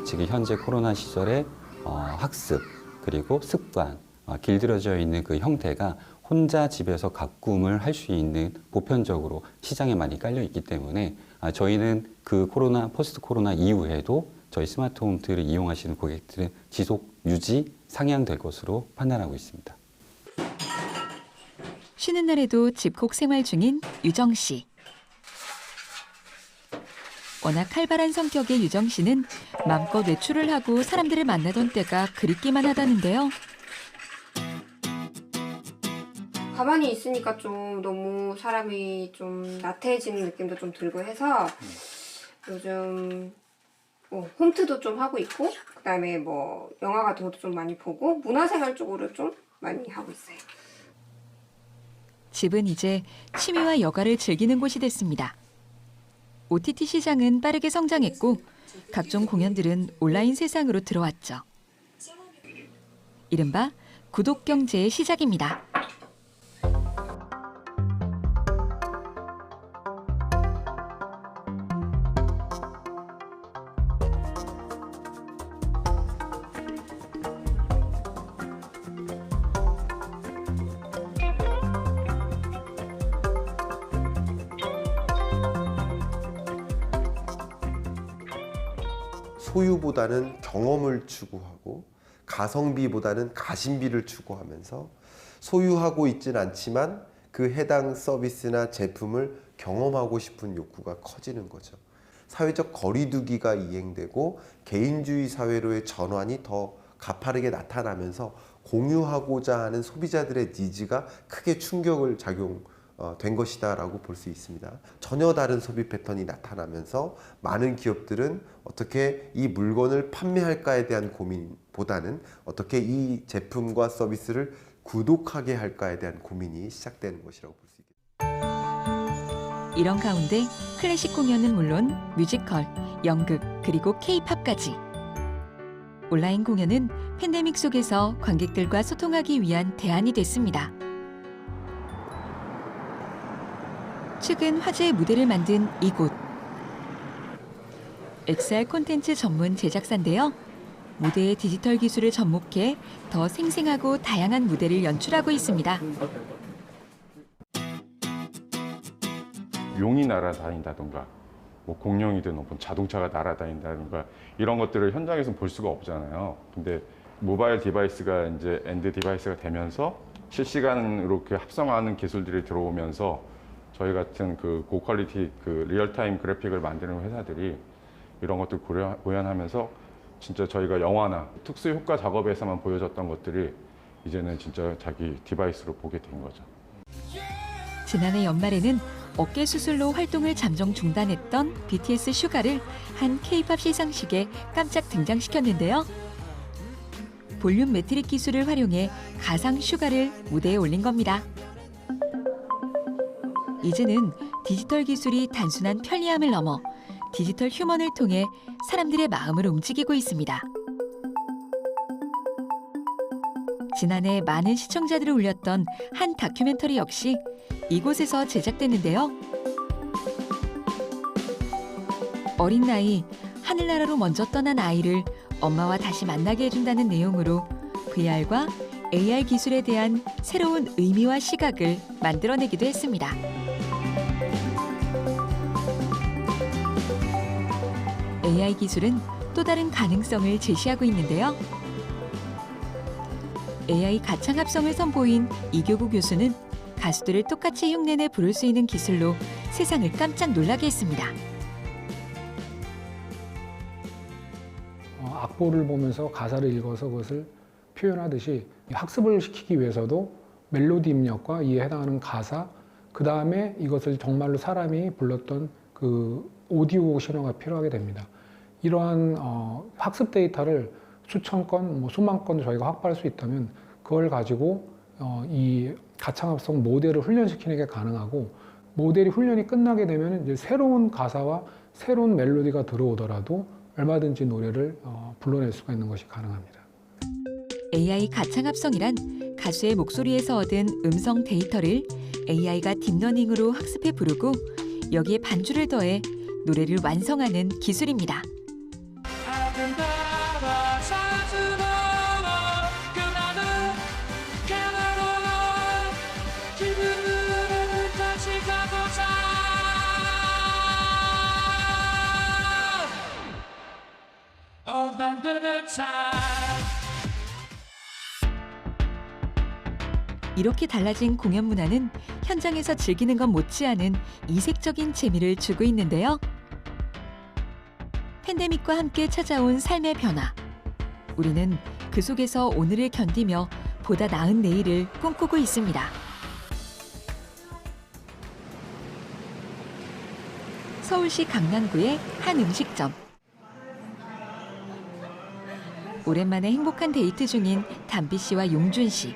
[SPEAKER 17] 지금 현재 코로나 시절에 학습 그리고 습관, 길들여져 있는 그 형태가 혼자 집에서 가꿈을 할 수 있는 보편적으로 시장에 많이 깔려 있기 때문에 저희는 그 코로나, 포스트 코로나 이후에도 저희 스마트 홈트를 이용하시는 고객들은 지속 유지, 상향될 것으로 판단하고 있습니다.
[SPEAKER 3] 쉬는 날에도 집콕 생활 중인 유정 씨. 워낙 활발한 성격의 유정 씨는 마음껏 외출을 하고 사람들을 만나던 때가 그립기만 하다는데요.
[SPEAKER 15] 가만히 있으니까 좀 너무 사람이 좀 나태해지는 느낌도 좀 들고 해서 요즘 홈트도 좀 하고 있고, 그다음에 뭐 영화 같은 것도 좀 많이 보고 문화생활 쪽으로 좀 많이 하고 있어요.
[SPEAKER 3] 집은 이제 취미와 여가를 즐기는 곳이 됐습니다. OTT 시장은 빠르게 성장했고 각종 공연들은 온라인 세상으로 들어왔죠. 이른바 구독 경제의 시작입니다.
[SPEAKER 4] 소유보다는 경험을 추구하고 가성비보다는 가심비를 추구하면서 소유하고 있지는 않지만 그 해당 서비스나 제품을 경험하고 싶은 욕구가 커지는 거죠. 사회적 거리두기가 이행되고 개인주의 사회로의 전환이 더 가파르게 나타나면서 공유하고자 하는 소비자들의 니즈가 크게 충격을 작용된 것이다라고 볼 수 있습니다. 전혀 다른 소비 패턴이 나타나면서 많은 기업들은 어떻게 이 물건을 판매할까에 대한 고민보다는 어떻게 이 제품과 서비스를 구독하게 할까에 대한 고민이 시작되는 것이라고 볼 수 있겠습니다.
[SPEAKER 3] 이런 가운데 클래식 공연은 물론 뮤지컬, 연극, 그리고 K-팝까지. 온라인 공연은 팬데믹 속에서 관객들과 소통하기 위한 대안이 됐습니다. 최근 화제의 무대를 만든 이곳. XR 콘텐츠 전문 제작사인데요. 무대의 디지털 기술을 접목해 더 생생하고 다양한 무대를 연출하고 있습니다.
[SPEAKER 20] 용이 날아다닌다던가 뭐 공룡이든 뭐 자동차가 날아다닌다든가 이런 것들을 현장에서 볼 수가 없잖아요. 근데 모바일 디바이스가 이제 엔드 디바이스가 되면서 실시간으로 그 합성하는 기술들이 들어오면서 저희 같은 그 고퀄리티 그 리얼타임 그래픽을 만드는 회사들이 이런 것들 구현하면서 진짜 저희가 영화나 특수 효과 작업에서만 보여줬던 것들이 이제는 진짜 자기 디바이스로 보게 된 거죠.
[SPEAKER 3] 지난해 연말에는 어깨 수술로 활동을 잠정 중단했던 BTS 슈가를 한 K-팝 시상식에 깜짝 등장시켰는데요. 볼륨 매트릭 기술을 활용해 가상 슈가를 무대에 올린 겁니다. 이제는 디지털 기술이 단순한 편리함을 넘어 디지털 휴먼을 통해 사람들의 마음을 움직이고 있습니다. 지난해 많은 시청자들을 울렸던 한 다큐멘터리 역시 이곳에서 제작됐는데요. 어린 나이 하늘나라로 먼저 떠난 아이를 엄마와 다시 만나게 해준다는 내용으로 VR과 AR 기술에 대한 새로운 의미와 시각을 만들어내기도 했습니다. AI 기술은 또 다른 가능성을 제시하고 있는데요. AI 가창합성을 선보인 이교구 교수는 가수들을 똑같이 흉내내 부를 수 있는 기술로 세상을 깜짝 놀라게 했습니다.
[SPEAKER 21] 악보를 보면서 가사를 읽어서 그것을 표현하듯이 학습을 시키기 위해서도 멜로디 입력과 이에 해당하는 가사, 그 다음에 이것을 정말로 사람이 불렀던 그 오디오 신호가 필요하게 됩니다. 이러한 학습 데이터를 수천 건, 수만 건 저희가 확보할 수 있다면 그걸 가지고 이 가창합성 모델을 훈련시키는 게 가능하고, 모델이 훈련이 끝나게 되면 이제 새로운 가사와 새로운 멜로디가 들어오더라도 얼마든지 노래를 불러낼 수가 있는 것이 가능합니다.
[SPEAKER 3] AI 가창합성이란 가수의 목소리에서 얻은 음성 데이터를 AI가 딥러닝으로 학습해 부르고 여기에 반주를 더해 노래를 완성하는 기술입니다. 이렇게 달라진 공연 문화는 현장에서 즐기는 것 못지않은 이색적인 재미를 주고 있는데요. 팬데믹과 함께 찾아온 삶의 변화. 우리는 그 속에서 오늘을 견디며 보다 나은 내일을 꿈꾸고 있습니다. 서울시 강남구의 한 음식점. 오랜만에 행복한 데이트 중인 담비 씨와 용준 씨.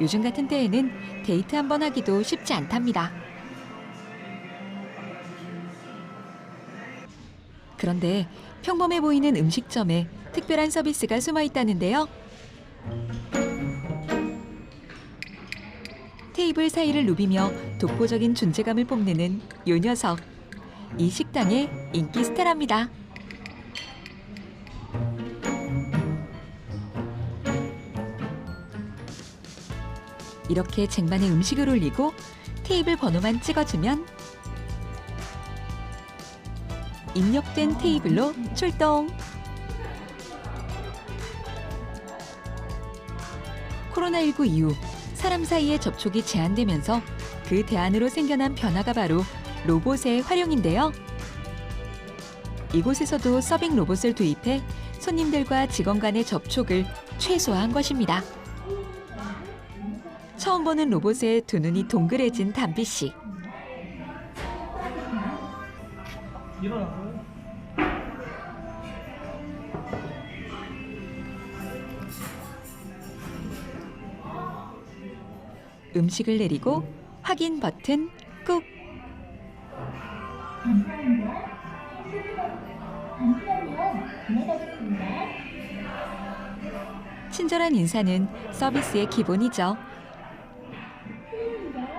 [SPEAKER 3] 요즘 같은 때에는 데이트 한번 하기도 쉽지 않답니다. 그런데 평범해 보이는 음식점에 특별한 서비스가 숨어 있다는데요. 테이블 사이를 누비며 독보적인 존재감을 뽐내는 요 녀석. 이 식당의 인기 스타랍니다. 이렇게 쟁반에 음식을 올리고 테이블 번호만 찍어주면 입력된 테이블로 출동. 코로나19 이후 사람 사이의 접촉이 제한되면서 그 대안으로 생겨난 변화가 바로 로봇의 활용인데요. 이곳에서도 서빙 로봇을 도입해 손님들과 직원 간의 접촉을 최소화한 것입니다. 처음 보는 로봇에 두 눈이 동그래진 담비 씨. 음식을 내리고 확인 버튼 꾹. 친절한 인사는 서비스의 기본이죠.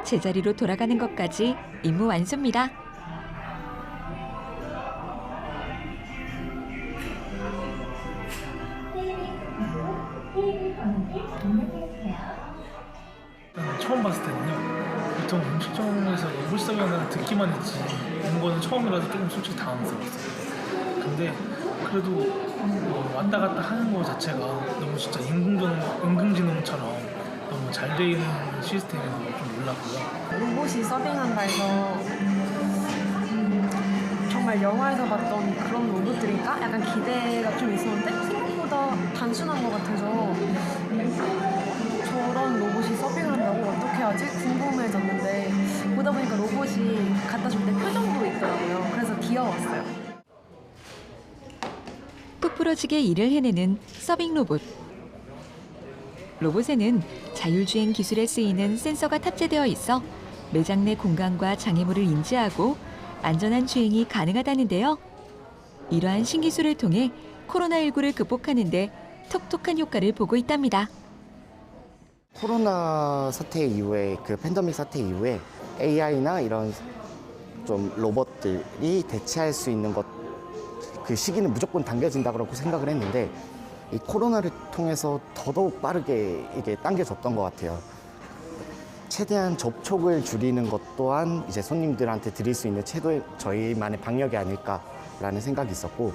[SPEAKER 3] 제자리로 돌아가는 것까지 임무 완수입니다.
[SPEAKER 1] 처음 봤을 때는요. 보통 음식점에서 로봇 서빙하는 듣기만 했지 본 거는 처음이라서 조금 솔직히 당황스러웠어요. 근데 그래도 왔다 갔다 하는 거 자체가 너무 진짜 인공지능처럼 너무 잘 돼 있는 시스템이라서 좀 놀랐고요.
[SPEAKER 22] 로봇이 서빙한다 해서 정말 영화에서 봤던 그런 로봇들인가? 약간 기대가 좀 있었는데 생각보다 단순한 것 같아서 저런 로봇이 서빙을 한다고 어떻게 하지? 궁금해졌는데 보다 보니까 로봇이 갖다 줄 때 표정도 있더라고요. 그래서 귀여웠어요.
[SPEAKER 3] 뚝 부러지게 일을 해내는 서빙 로봇. 로봇에는 자율주행 기술에 쓰이는 센서가 탑재되어 있어 매장 내 공간과 장애물을 인지하고 안전한 주행이 가능하다는데요. 이러한 신기술을 통해 코로나19를 극복하는 데 톡톡한 효과를 보고 있답니다.
[SPEAKER 23] 코로나 사태 이후에 그 팬데믹 사태 이후에 AI나 이런 좀 로봇들이 대체할 수 있는 것 그 시기는 무조건 당겨진다고 생각을 했는데 이 코로나를 통해서 더더욱 빠르게 이게 당겨졌던 것 같아요. 최대한 접촉을 줄이는 것 또한 이제 손님들한테 드릴 수 있는 최고의 저희만의 방역이 아닐까라는 생각이 있었고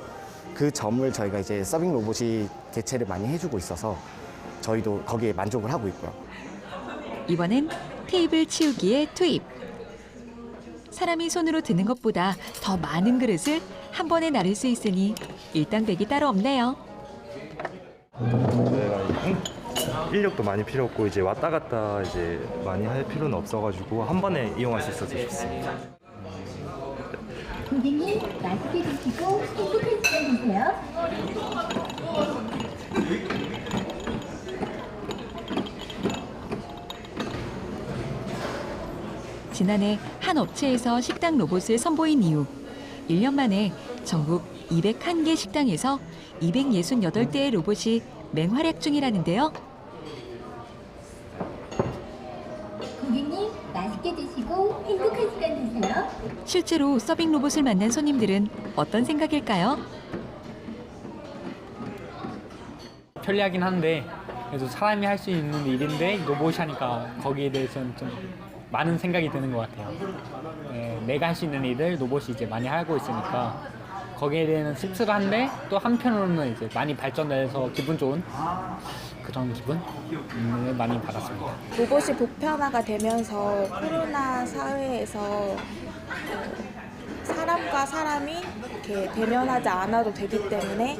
[SPEAKER 23] 그 점을 저희가 이제 서빙 로봇이 대체를 많이 해주고 있어서 저희도 거기에 만족을 하고 있고요.
[SPEAKER 3] 이번엔 테이블 치우기의 투입. 사람이 손으로 드는 것보다 더 많은 그릇을 한 번에 나를 수 있으니 일당백이 따로 없네요.
[SPEAKER 24] 저희가 인력도 많이 필요 없고 이제 왔다 갔다 이제 많이 할 필요는 없어가지고 한 번에 이용할 수 있어서 좋습니다.
[SPEAKER 25] 고객님 맛있게 드시고 행복한 시간 되세요.
[SPEAKER 3] 지난해 한 업체에서 식당 로봇을 선보인 이후 1년 만에 전국 201개 식당에서 268대의 로봇이 맹활약 중이라는데요.
[SPEAKER 25] 고객님 맛있게 드시고 행복한 시간 되세요.
[SPEAKER 3] 실제로 서빙 로봇을 만난 손님들은 어떤 생각일까요?
[SPEAKER 26] 편리하긴 한데 그래도 사람이 할 수 있는 일인데 로봇이 하니까 거기에 대해서는 좀 많은 생각이 드는 것 같아요. 네, 내가 할 수 있는 일을 로봇이 이제 많이 하고 있으니까 거기에 대해서는 씁쓸한데 또 한편으로는 이제 많이 발전돼서 기분 좋은 그런 기분을 많이 받았습니다.
[SPEAKER 27] 로봇이 보편화가 되면서 코로나 사회에서 사람과 사람이 이렇게 대면하지 않아도 되기 때문에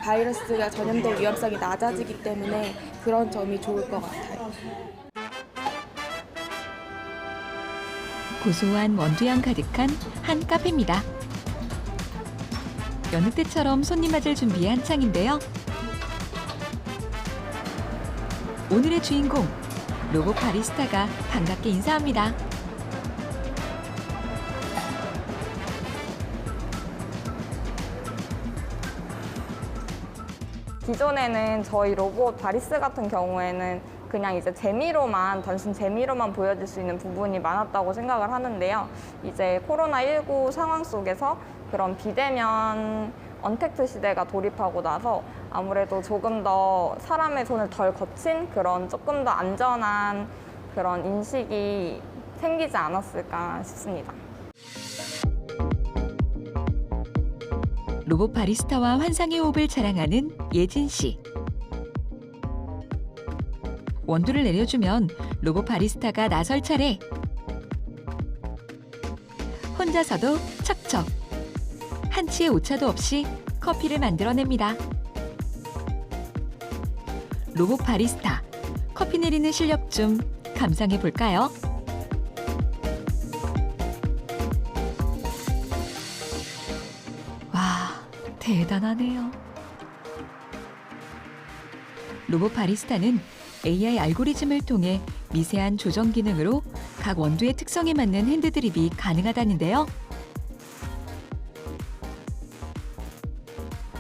[SPEAKER 27] 바이러스가 전염될 위험성이 낮아지기 때문에 그런 점이 좋을 것 같아요.
[SPEAKER 3] 고소한 원두향 가득한 한 카페입니다. 여느 때처럼 손님 맞을 준비에 한창인데요. 오늘의 주인공, 로봇 바리스타가 반갑게 인사합니다.
[SPEAKER 28] 기존에는 저희 로봇 바리스 같은 경우에는 그냥 이제 단순 재미로만 보여줄 수 있는 부분이 많았다고 생각을 하는데요. 이제 코로나19 상황 속에서 그런 비대면 언택트 시대가 돌입하고 나서 아무래도 조금 더 사람의 손을 덜 거친 그런 조금 더 안전한 그런 인식이 생기지 않았을까 싶습니다.
[SPEAKER 3] 로봇 바리스타와 환상의 호흡을 자랑하는 예진 씨. 원두를 내려주면 로봇 바리스타가 나설 차례. 혼자서도 척척. 한치의 오차도 없이 커피를 만들어냅니다. 로봇 바리스타, 커피 내리는 실력 좀 감상해 볼까요? 와, 대단하네요. 로봇 바리스타는 AI 알고리즘을 통해 미세한 조정 기능으로 각 원두의 특성에 맞는 핸드드립이 가능하다는데요.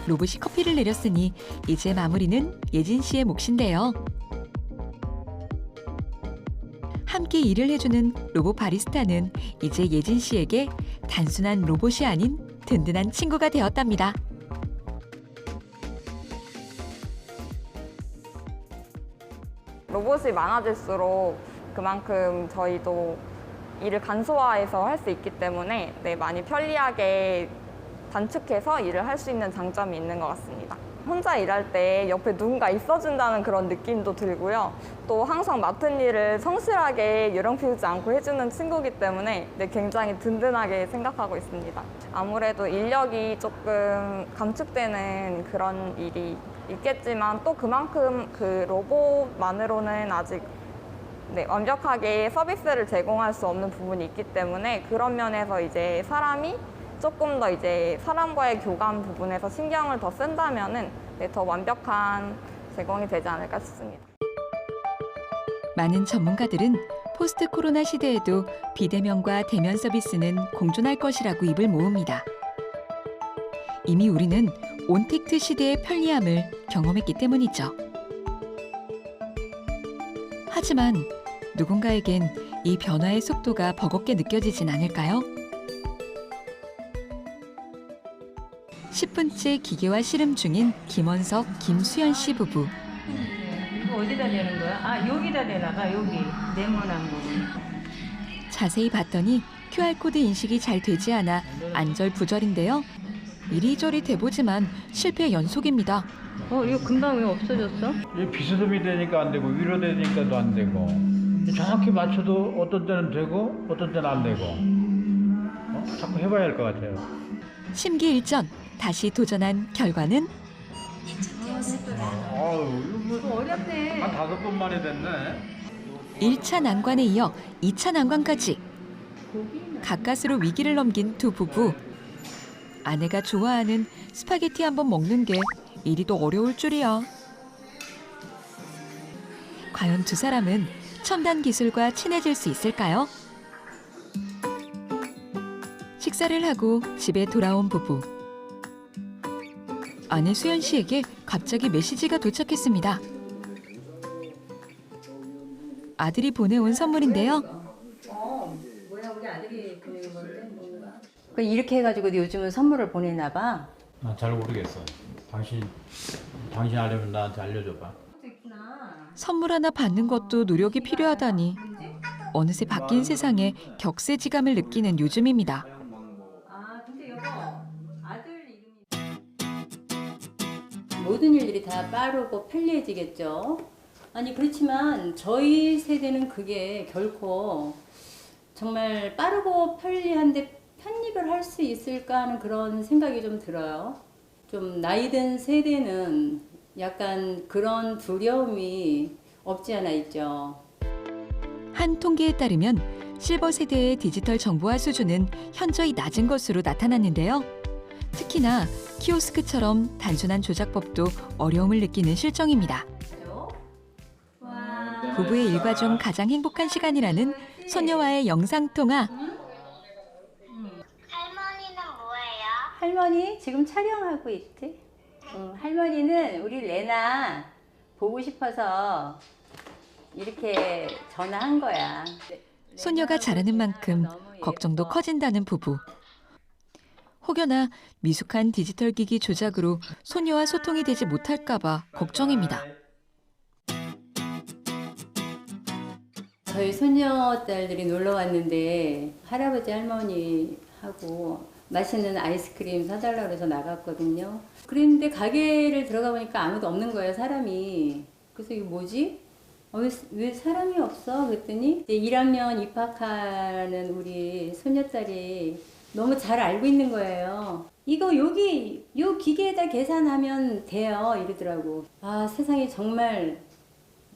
[SPEAKER 3] 로봇이 커피를 내렸으니 이제 마무리는 예진 씨의 몫인데요. 함께 일을 해주는 로봇 바리스타는 이제 예진 씨에게 단순한 로봇이 아닌 든든한 친구가 되었답니다.
[SPEAKER 28] 로봇이 많아질수록 그만큼 저희도 일을 간소화해서 할 수 있기 때문에 많이 편리하게 단축해서 일을 할 수 있는 장점이 있는 것 같습니다. 혼자 일할 때 옆에 누군가 있어준다는 그런 느낌도 들고요. 또 항상 맡은 일을 성실하게 요령 피우지 않고 해주는 친구이기 때문에 굉장히 든든하게 생각하고 있습니다. 아무래도 인력이 조금 감축되는 그런 일이 있겠지만 또 그만큼 그 로봇만으로는 아직 완벽하게 서비스를 제공할 수 없는 부분이 있기 때문에 그런 면에서 이제 사람이 조금 더 이제 사람과의 교감 부분에서 신경을 더 쓴다면은 더 완벽한 제공이 되지 않을까 싶습니다.
[SPEAKER 3] 많은 전문가들은 포스트 코로나 시대에도 비대면과 대면 서비스는 공존할 것이라고 입을 모읍니다. 이미 우리는 온택트 시대의 편리함을 경험했기 때문이죠. 하지만 누군가에겐 이 변화의 속도가 버겁게 느껴지진 않을까요? 10분째 기계와 씨름 중인 김원석, 김수연 씨 부부.
[SPEAKER 2] 이거 어디다 대는 거야? 아, 여기다 대다가 여기 네모난 부분.
[SPEAKER 3] 자세히 봤더니 QR코드 인식이 잘 되지 않아 안절부절인데요. 이리저리 대보지만 실패 연속입니다.
[SPEAKER 2] 이거 금방 왜 없어졌어?
[SPEAKER 5] 이 비스듬히 되니까 안 되고 위로 되니까도 안 되고 정확히 맞춰도 어떤 때는 되고 어떤 때는 안 되고 자꾸 해봐야 할 것 같아요.
[SPEAKER 3] 심기일전 다시 도전한 결과는
[SPEAKER 5] 이거
[SPEAKER 2] 어렵네.
[SPEAKER 5] 한 5번 만에 됐네.
[SPEAKER 3] 1차 난관에 이어 2차 난관까지 가까스로 위기를 넘긴 두 부부. 아내가 좋아하는 스파게티 한번 먹는 게 이리 더 어려울 줄이야. 과연 두 사람은 첨단 기술과 친해질 수 있을까요? 식사를 하고 집에 돌아온 부부. 아내 수연 씨에게 갑자기 메시지가 도착했습니다. 아들이 보내온 선물인데요.
[SPEAKER 2] 뭐야, 우리 아들이 보내는 건데 뭔가. 이렇게 해가지고 요즘은 선물을 보내나 봐.
[SPEAKER 5] 잘 모르겠어. 당신 알려면 나한테 알려줘봐.
[SPEAKER 3] 선물 하나 받는 것도 노력이 필요하다니 어느새 바뀐 세상에 격세지감을 느끼는 요즘입니다.
[SPEAKER 2] 모든 일들이 다 빠르고 편리해지겠죠. 아니 그렇지만 저희 세대는 그게 결코 정말 빠르고 편리한데 편입을 할 수 있을까 하는 그런 생각이 좀 들어요. 좀 나이 든 세대는 약간 그런 두려움이 없지 않아 있죠.
[SPEAKER 3] 한 통계에 따르면 실버 세대의 디지털 정보화 수준은 현저히 낮은 것으로 나타났는데요. 특히나 키오스크처럼 단순한 조작법도 어려움을 느끼는 실정입니다. 부부의 일과 중 가장 행복한 시간이라는 소녀와의 영상통화.
[SPEAKER 2] 할머니 지금 촬영하고 있지? 할머니는 우리 레나 보고 싶어서 이렇게 전화한 거야.
[SPEAKER 3] 소녀가 자라는 만큼 걱정도 커진다는 부부. 혹여나 미숙한 디지털 기기 조작으로 소녀와 소통이 되지 못할까 봐 걱정입니다.
[SPEAKER 2] 저희 손녀딸들이 놀러 왔는데 할아버지 할머니하고 맛있는 아이스크림 사달라고 해서 나갔거든요. 그랬는데 가게를 들어가 보니까 아무도 없는 거예요, 사람이. 그래서 이게 뭐지? 왜 사람이 없어? 그랬더니 이제 1학년 입학하는 우리 손녀딸이 너무 잘 알고 있는 거예요. 이거 여기 요 기계에다 계산하면 돼요 이러더라고. 아, 세상이 정말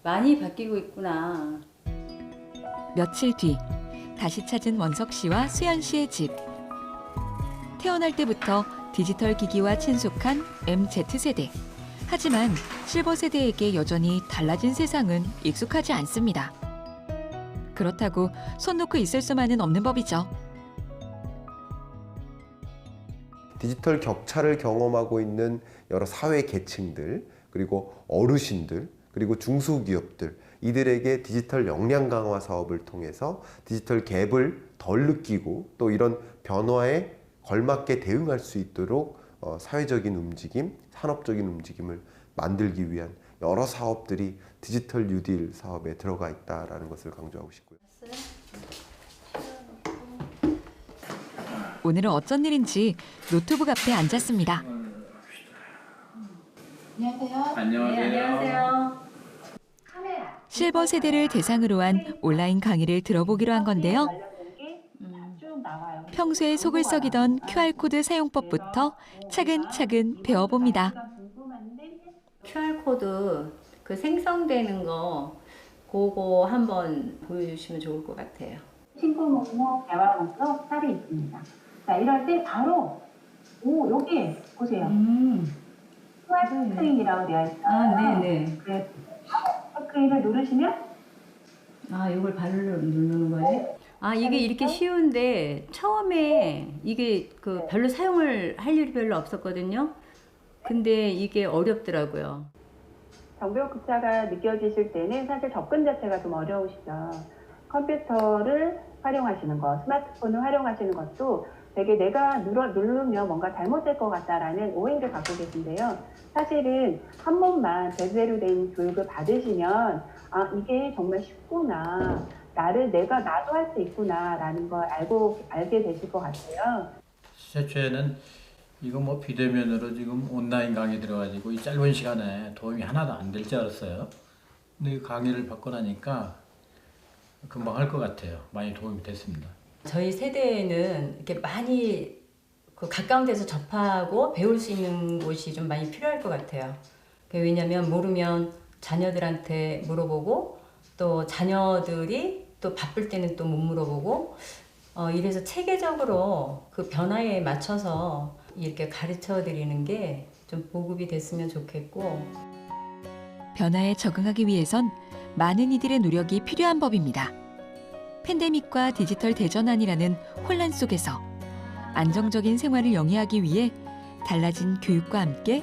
[SPEAKER 2] 많이 바뀌고 있구나.
[SPEAKER 3] 며칠 뒤 다시 찾은 원석 씨와 수연 씨의 집. 태어날 때부터 디지털 기기와 친숙한 MZ세대. 하지만 실버 세대에게 여전히 달라진 세상은 익숙하지 않습니다. 그렇다고 손 놓고 있을 수만은 없는 법이죠.
[SPEAKER 4] 디지털 격차를 경험하고 있는 여러 사회 계층들, 그리고 어르신들, 그리고 중소기업들, 이들에게 디지털 역량 강화 사업을 통해서 디지털 갭을 덜 느끼고 또 이런 변화에 걸맞게 대응할 수 있도록 사회적인 움직임, 산업적인 움직임을 만들기 위한 여러 사업들이 디지털 뉴딜 사업에 들어가 있다는 것을 강조하고 싶고요.
[SPEAKER 3] 오늘은 어쩐 일인지 노트북 앞에 앉았습니다.
[SPEAKER 2] 안녕하세요. 네, 안녕하세요.
[SPEAKER 3] 실버 세대를 대상으로 한 온라인 강의를 들어보기로 한 건데요. 평소에 속을 썩이던 QR코드 사용법부터 차근차근 배워봅니다.
[SPEAKER 2] QR코드 그 생성되는 거 그거 한번 보여주시면 좋을 것 같아요.
[SPEAKER 7] 친구 목록, 대화 목록 따로 있습니다. 자, 이럴 때 바로 여기 보세요. QR 스크린이라고 되어 있어요.
[SPEAKER 2] 아, 네네.
[SPEAKER 7] 그래서 스크린을 누르시면
[SPEAKER 2] 이걸 발로 누르는 거예요? 이게 이렇게 쉬운데 처음에 이게 그 별로 사용을 할 일이 별로 없었거든요. 근데 이게 어렵더라고요.
[SPEAKER 7] 정보격차가 느껴지실 때는 사실 접근 자체가 좀 어려우시죠. 컴퓨터를 활용하시는 것, 스마트폰을 활용하시는 것도 되게 내가 누르면 뭔가 잘못될 것 같다라는 오해를 갖고 계신데요. 사실은 한 번만 제대로 된 교육을 받으시면 이게 정말 쉽구나. 나도 할 수 있구나라는 걸 알게 되실 것 같아요.
[SPEAKER 5] 최초에는 이거 뭐 비대면으로 지금 온라인 강의 들어가지고 이 짧은 시간에 도움이 하나도 안 될 줄 알았어요. 근데 이 강의를 받고 나니까 금방 할 것 같아요. 많이 도움이 됐습니다.
[SPEAKER 2] 저희 세대에는 이렇게 많이 가까운 데서 접하고 배울 수 있는 곳이 좀 많이 필요할 것 같아요. 왜냐하면 모르면 자녀들한테 물어보고 또 자녀들이 또 바쁠 때는 또 못 물어보고 이래서 체계적으로 그 변화에 맞춰서 이렇게 가르쳐 드리는 게 좀 보급이 됐으면 좋겠고.
[SPEAKER 3] 변화에 적응하기 위해선 많은 이들의 노력이 필요한 법입니다. 팬데믹과 디지털 대전환이라는 혼란 속에서 안정적인 생활을 영위하기 위해 달라진 교육과 함께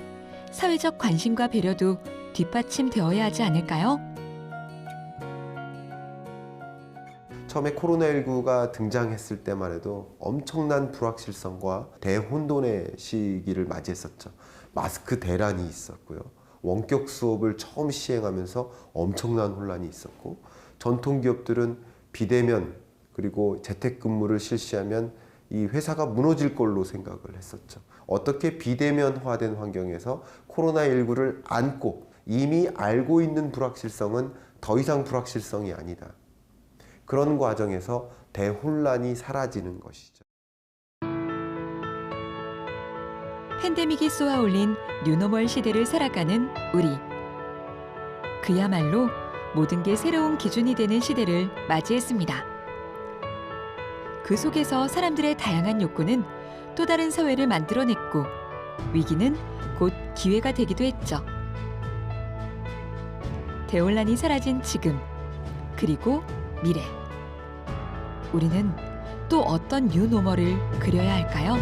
[SPEAKER 3] 사회적 관심과 배려도 뒷받침되어야 하지 않을까요?
[SPEAKER 4] 처음에 코로나19가 등장했을 때만 해도 엄청난 불확실성과 대혼돈의 시기를 맞이했었죠. 마스크 대란이 있었고요. 원격 수업을 처음 시행하면서 엄청난 혼란이 있었고, 전통기업들은 비대면 그리고 재택근무를 실시하면 이 회사가 무너질 걸로 생각을 했었죠. 어떻게 비대면화된 환경에서 코로나19를 안고 이미 알고 있는 불확실성은 더 이상 불확실성이 아니다. 그런 과정에서 대혼란이 사라지는 것이죠.
[SPEAKER 3] 팬데믹이 쏘아올린 뉴노멀 시대를 살아가는 우리. 그야말로 모든 게 새로운 기준이 되는 시대를 맞이했습니다. 그 속에서 사람들의 다양한 욕구는 또 다른 사회를 만들어냈고, 위기는 곧 기회가 되기도 했죠. 대혼란이 사라진 지금, 그리고 미래. 우리는 또 어떤 뉴노멀을 그려야 할까요?